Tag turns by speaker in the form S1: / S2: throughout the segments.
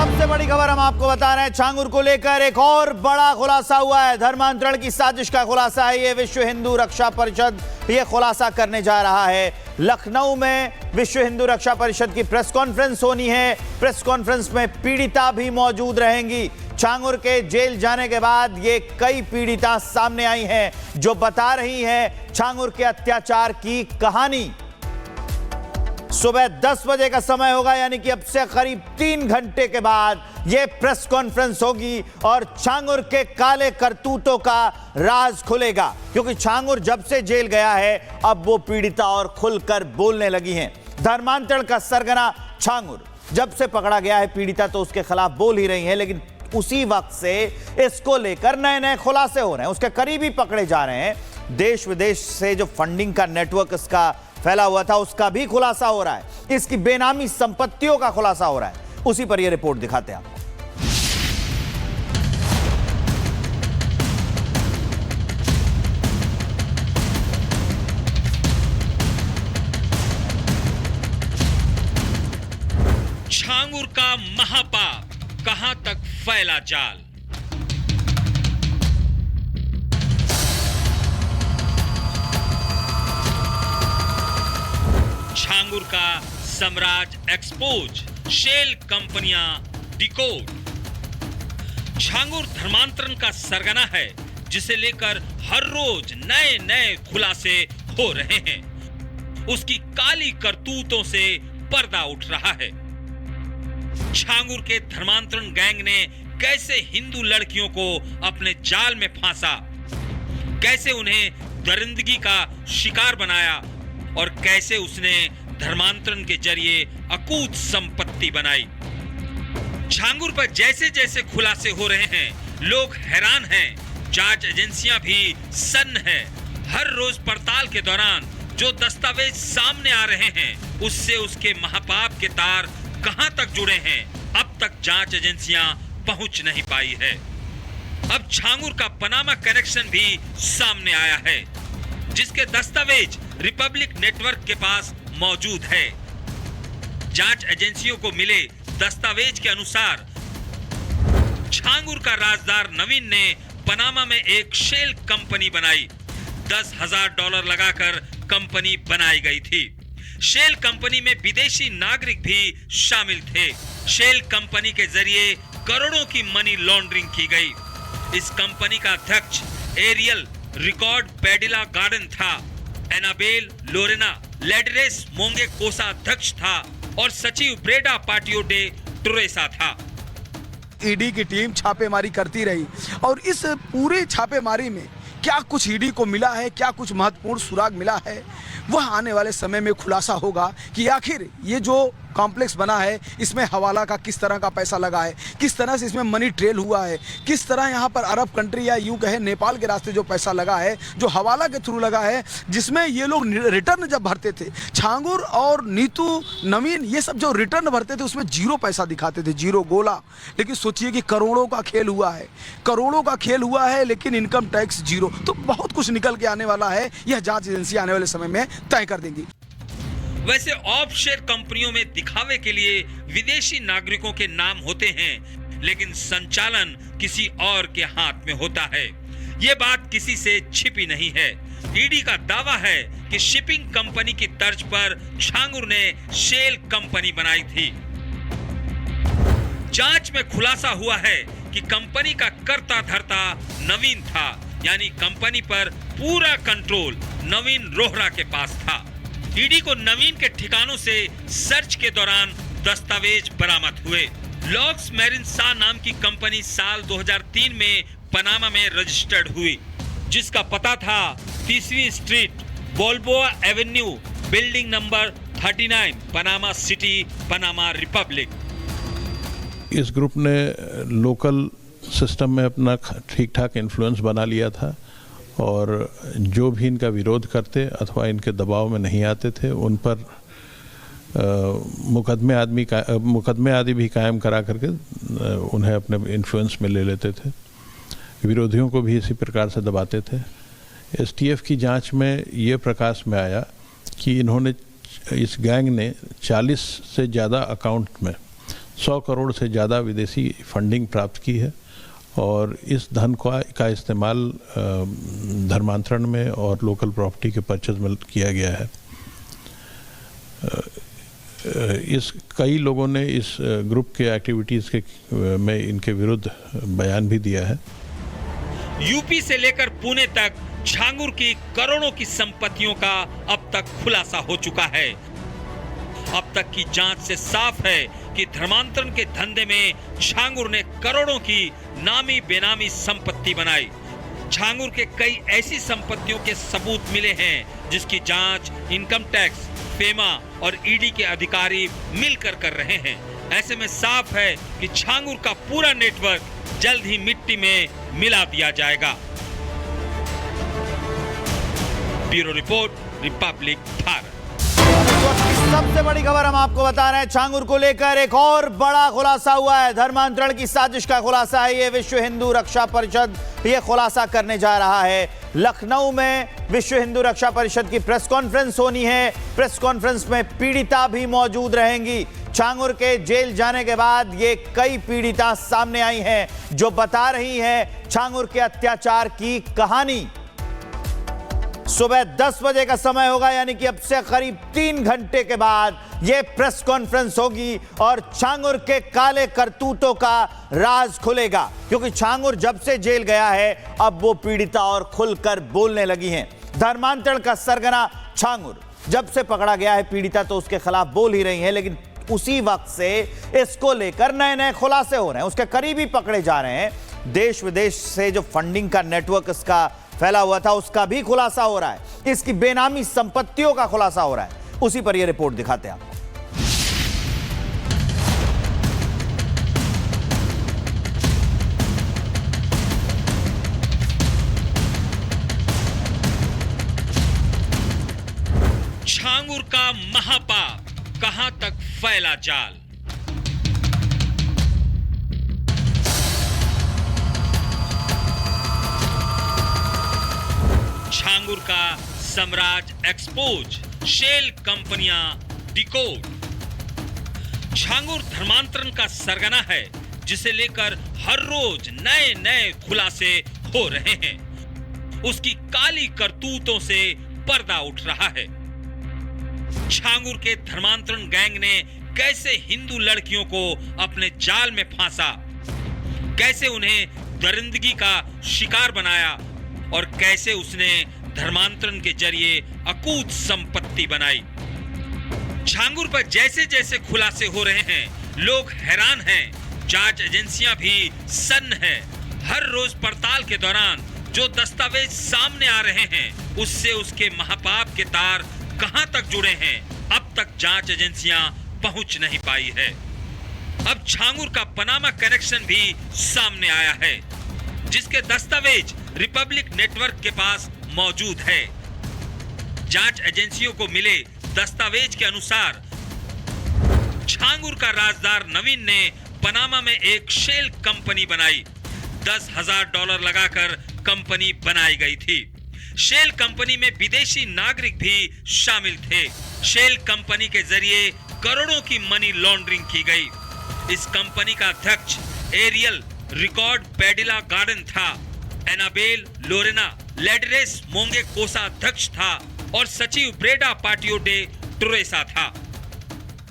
S1: सबसे बड़ी खबर हम आपको बता रहे हैं, छांगुर को लेकर एक और बड़ा खुलासा हुआ है। धर्मांतरण की साजिश का खुलासा है ये। विश्व हिंदू रक्षा परिषद ये खुलासा करने जा रहा है। लखनऊ में विश्व हिंदू रक्षा परिषद की प्रेस कॉन्फ्रेंस होनी है। प्रेस कॉन्फ्रेंस में पीड़िता भी मौजूद रहेंगी। छांगुर के जेल जाने के बाद ये कई पीड़िता सामने आई हैं जो बता रही हैं छांगुर के अत्याचार की कहानी। सुबह 10 बजे का समय होगा, यानी कि अब से करीब 3 घंटे के बाद यह प्रेस कॉन्फ्रेंस होगी और छांगुर के काले करतूतों का राज खुलेगा। क्योंकि छांगुर जब से जेल गया है अब वो पीड़िता और खुलकर बोलने लगी हैं। धर्मांतरण का सरगना छांगुर जब से पकड़ा गया है, पीड़िता तो उसके खिलाफ बोल ही रही है, लेकिन उसी वक्त से इसको लेकर नए नए खुलासे हो रहे हैं। उसके करीबी पकड़े जा रहे हैं। देश विदेश से जो फंडिंग का नेटवर्क इसका फैला हुआ था उसका भी खुलासा हो रहा है। इसकी बेनामी संपत्तियों का खुलासा हो रहा है। उसी पर यह रिपोर्ट दिखाते हैं आपको।
S2: छांगुर का महापाप, कहां तक फैला जाल। छांगुर का साम्राज्य एक्सपोज, शेल कंपनियां डिकोड। छांगुर धर्मांतरण का सरगना है जिसे लेकर हर रोज नए नए खुलासे हो रहे हैं। उसकी काली करतूतों से पर्दा उठ रहा है। छांगुर के धर्मांतरण गैंग ने कैसे हिंदू लड़कियों को अपने जाल में फांसा, कैसे उन्हें दरिंदगी का शिकार बनाया और कैसे उसने धर्मांतरण के जरिए अकूत संपत्ति बनाई। छांगुर पर जैसे जैसे खुलासे हो रहे हैं लोग हैरान हैं। जांच एजेंसियां भी सन्न हैं। हर रोज पड़ताल के दौरान जो दस्तावेज सामने आ रहे हैं उससे उसके महापाप के तार कहां तक जुड़े हैं अब तक जांच एजेंसियां पहुंच नहीं पाई है। अब छांगुर का पनामा कनेक्शन भी सामने आया है जिसके दस्तावेज रिपब्लिक नेटवर्क के पास मौजूद है। जांच एजेंसियों को मिले दस्तावेज के अनुसार छांगुर का राजदार नवीन ने पनामा में एक शेल कंपनी बनाई। $10,000 लगाकर कंपनी बनाई गई थी। शेल कंपनी में विदेशी नागरिक भी शामिल थे। शेल कंपनी के जरिए करोड़ों की मनी लॉन्ड्रिंग की गई। इस कंपनी का अध्यक्ष एरियल रिकॉर्ड पेडिला गार्डन था। एनाबेल लोरेना लेडरेस मोंगे कोसा अध्यक्ष था और सचिव ब्रेडा पाटियो डे टोरेसा था।
S3: ईडी की टीम छापेमारी करती रही और इस पूरे छापेमारी में क्या कुछ ईडी को मिला है, क्या कुछ महत्वपूर्ण सुराग मिला है, वह आने वाले समय में खुलासा होगा कि आखिर ये जो कॉम्प्लेक्स बना है इसमें हवाला का किस तरह का पैसा लगा है, किस तरह से इसमें मनी ट्रेल हुआ है, किस तरह यहाँ पर अरब कंट्री या यूं कहे नेपाल के रास्ते जो पैसा लगा है, जो हवाला के थ्रू लगा है, जिसमें ये लोग रिटर्न जब भरते थे, छांगुर और नीतू नवीन ये सब जो रिटर्न भरते थे उसमें जीरो पैसा दिखाते थे, जीरो गोला। लेकिन सोचिए कि करोड़ों का खेल हुआ है, करोड़ों का खेल हुआ है, लेकिन इनकम टैक्स जीरो। तो बहुत कुछ निकल के आने वाला है। यह जांच एजेंसी आने वाले समय में तय कर देंगी।
S2: वैसे ऑफशोर कंपनियों में दिखावे के लिए विदेशी नागरिकों के नाम होते हैं, लेकिन संचालन किसी और के हाथ में होता है। ये बात किसी से छिपी नहीं है। ईडी का दावा है कि शिपिंग कंपनी की तर्ज पर छांगुर ने शेल कंपनी बनाई थी। जांच में खुलासा हुआ है कि कंपनी का कर्ता धर्ता नवीन था, यानी कंपनी पर पूरा कंट्रोल नवीन रोहरा के पास था। ईडी को नवीन के ठिकानों से सर्च के दौरान दस्तावेज बरामद हुए। लॉक्स मैरिन सा नाम की कंपनी साल 2003 में पनामा में रजिस्टर्ड हुई, जिसका पता था 30वीं street, Balboa avenue, building number 39, Panama city, Panama republic.
S4: इस ग्रुप ने लोकल सिस्टम में अपना ठीक ठाक इन्फ्लुएंस बना लिया था और जो भी इनका विरोध करते अथवा इनके दबाव में नहीं आते थे उन पर मुकदमे आदि भी कायम करा करके उन्हें अपने इन्फ्लुएंस में ले लेते थे। विरोधियों को भी इसी प्रकार से दबाते थे। एसटीएफ की जांच में ये प्रकाश में आया कि इन्होंने, इस गैंग ने 40 से ज़्यादा अकाउंट में 100 करोड़ से ज़्यादा विदेशी फंडिंग प्राप्त की है और इस धन का इस्तेमाल धर्मांतरण में और लोकल प्रॉपर्टी के परचेज में किया गया है। कई लोगों ने इस ग्रुप के एक्टिविटीज़ में इनके विरुद्ध बयान भी दिया है।
S2: यूपी से लेकर पुणे तक छांगुर की करोड़ों की संपत्तियों का अब तक खुलासा हो चुका है। अब तक की जांच से साफ है कि धर्मांतरण के धंधे में छांगुर ने करोड़ों की नामी बेनामी संपत्ति बनाई। छांगुर के कई ऐसी संपत्तियों के सबूत मिले हैं जिसकी जांच इनकम टैक्स, फेमा और ईडी के अधिकारी मिलकर कर रहे हैं। ऐसे में साफ है कि छांगुर का पूरा नेटवर्क जल्द ही मिट्टी में मिला दिया जाएगा। Bureau report, Republic Bharat.
S1: सबसे बड़ी खबर हम आपको बता रहे हैं, छांगुर को लेकर एक और बड़ा खुलासा हुआ है। धर्मांतरण की साजिश का खुलासा है। ये विश्व हिंदू रक्षा परिषद ये खुलासा करने जा रहा है। लखनऊ में विश्व हिंदू रक्षा परिषद की प्रेस कॉन्फ्रेंस होनी है। प्रेस कॉन्फ्रेंस में पीड़िता भी मौजूद रहेंगी। छांगुर के जेल जाने के बाद ये कई पीड़िता सामने आई हैं जो बता रही हैं छांगुर के अत्याचार की कहानी। सुबह 10 बजे का समय होगा, यानी कि अब से करीब 3 घंटे के बाद यह प्रेस कॉन्फ्रेंस होगी और छांगुर के काले करतूतों का राज खुलेगा। क्योंकि छांगुर जब से जेल गया है अब वो पीड़िता और खुलकर बोलने लगी हैं। धर्मांतरण का सरगना छांगुर जब से पकड़ा गया है, पीड़िता तो उसके खिलाफ बोल ही रही है, लेकिन उसी वक्त से इसको लेकर नए नए खुलासे हो रहे हैं। उसके करीबी पकड़े जा रहे हैं। देश विदेश से जो फंडिंग का नेटवर्क इसका फैला हुआ था उसका भी खुलासा हो रहा है। इसकी बेनामी संपत्तियों का खुलासा हो रहा है। उसी पर यह रिपोर्ट दिखाते हैं आपको।
S2: छांगुर का महापाप, कहां तक फैला जाल। छांगुर का साम्राज्य एक्सपोज, शेल कंपनियां डिकोड। छांगुर धर्मांतरण का सरगना है जिसे लेकर हर रोज नए नए खुलासे हो रहे हैं। उसकी काली करतूतों से पर्दा उठ रहा है। छांगुर के धर्मांतरण गैंग ने कैसे हिंदू लड़कियों को अपने जाल में फांसा, कैसे उन्हें दरिंदगी का शिकार बनाया और कैसे उसने धर्मांतरण के जरिए अकूत संपत्ति बनाई। छांगुर पर जैसे जैसे खुलासे हो रहे हैं लोग हैरान हैं। जांच एजेंसियां भी सन्न हैं। हर रोज पड़ताल के दौरान जो दस्तावेज सामने आ रहे हैं उससे उसके महापाप के तार कहां तक जुड़े हैं अब तक जांच एजेंसियां पहुंच नहीं पाई है। अब छांगुर का पनामा कनेक्शन भी सामने आया है जिसके दस्तावेज रिपब्लिक नेटवर्क के पास मौजूद है। जांच एजेंसियों को मिले दस्तावेज के अनुसार छांगुर का राजदार नवीन ने पनामा में एक शेल कंपनी बनाई। $10,000 लगाकर कंपनी बनाई गई थी। शेल कंपनी में विदेशी नागरिक भी शामिल थे। शेल कंपनी के जरिए करोड़ों की मनी लॉन्ड्रिंग की गई। इस कंपनी का अध्यक्ष एरियल रिकॉर्ड पेडिला गार्डन था। एनाबेल लोरेना लेडरेस मोंगे कोसा अध्यक्ष था और सचिव ब्रेडा पाटियो डे टुरेसा था।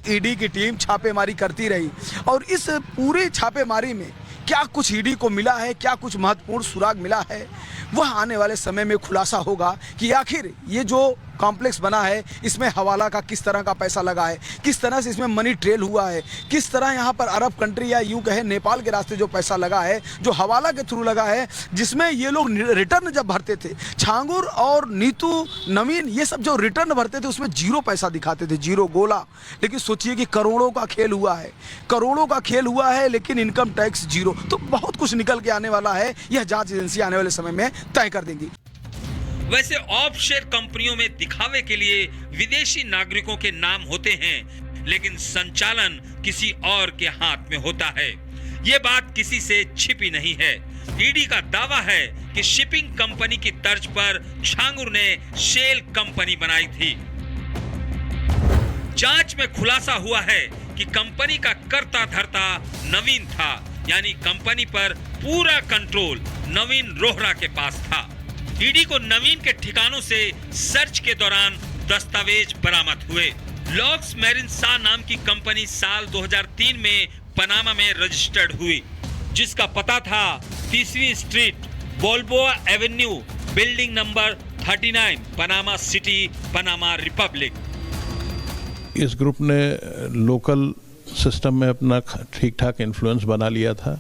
S3: ईडी की टीम छापेमारी करती रही और इस पूरे छापेमारी में क्या कुछ ईडी को मिला है, क्या कुछ महत्वपूर्ण सुराग मिला है, वह आने वाले समय में खुलासा होगा कि आखिर ये जो कॉम्प्लेक्स बना है इसमें हवाला का किस तरह का पैसा लगा है, किस तरह से इसमें मनी ट्रेल हुआ है, किस तरह यहाँ पर अरब कंट्री या यूं कहे नेपाल के रास्ते जो पैसा लगा है, जो हवाला के थ्रू लगा है, जिसमें ये लोग रिटर्न जब भरते थे, छांगुर और नीतू नवीन ये सब जो रिटर्न भरते थे उसमें 0 पैसा दिखाते थे, 0 गोला। लेकिन सोचिए कि करोड़ों का खेल हुआ है, करोड़ों का खेल हुआ है, लेकिन इनकम टैक्स 0। तो बहुत कुछ निकल के आने वाला है। यह जांच एजेंसी आने वाले समय में तय कर देंगी।
S2: वैसे ऑफशोर कंपनियों में दिखावे के लिए विदेशी नागरिकों के नाम होते हैं, लेकिन संचालन किसी और के हाथ में होता है। ये बात किसी से छिपी नहीं है। ईडी का दावा है कि शिपिंग कंपनी की तर्ज पर छांगुर ने शेल कंपनी बनाई थी। जांच में खुलासा हुआ है कि कंपनी का कर्ता धर्ता नवीन था, यानी कंपनी पर पूरा कंट्रोल नवीन रोहरा के पास था। ईडी को नवीन के ठिकानों से सर्च के दौरान दस्तावेज बरामद हुए। लॉक्स मैरिन सा नाम की कंपनी साल 2003 में पनामा में रजिस्टर्ड हुई, जिसका पता था 3वीं street, Balboa avenue, building number 39, Panama city, Panama republic.
S4: इस ग्रुप ने लोकल सिस्टम में अपना ठीक ठाक इन्फ्लुएंस बना लिया था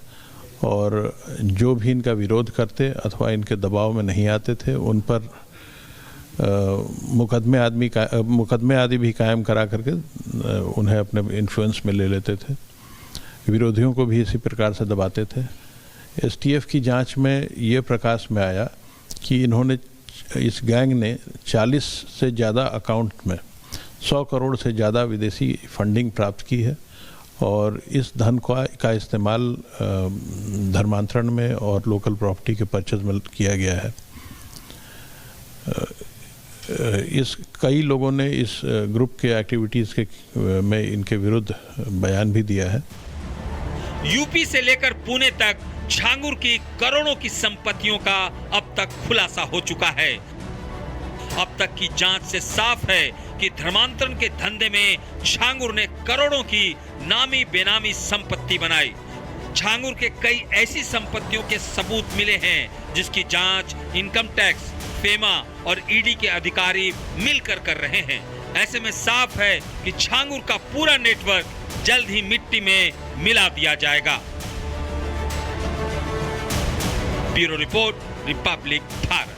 S4: और जो भी इनका विरोध करते अथवा इनके दबाव में नहीं आते थे उन पर मुकदमे आदि भी कायम करा करके उन्हें अपने इन्फ्लुएंस में ले लेते थे। विरोधियों को भी इसी प्रकार से दबाते थे। एसटीएफ की जांच में ये प्रकाश में आया कि इन्होंने, इस गैंग ने 40 से ज़्यादा अकाउंट में 100 करोड़ से ज़्यादा विदेशी फंडिंग प्राप्त की है और इस धन का इस्तेमाल धर्मांतरण में और लोकल प्रॉपर्टी के परचेज में किया गया है। इस कई लोगों ने इस ग्रुप के एक्टिविटीज़ के में इनके विरुद्ध बयान भी दिया है।
S2: यूपी से लेकर पुणे तक झांगुर की करोड़ों की संपत्तियों का अब तक खुलासा हो चुका है। अब तक की जांच से साफ है कि धर्मांतरण के धंधे में झांगुर ने करोड़ों की नामी बेनामी संपत्ति बनाई। झांगुर के कई ऐसी संपत्तियों के सबूत मिले हैं जिसकी जांच इनकम टैक्स, फेमा और ईडी के अधिकारी मिलकर कर रहे हैं। ऐसे में साफ है कि झांगुर का पूरा नेटवर्क जल्द ही मिट्टी में मिला दिया जाएगा। Bureau report, Republic Bharat.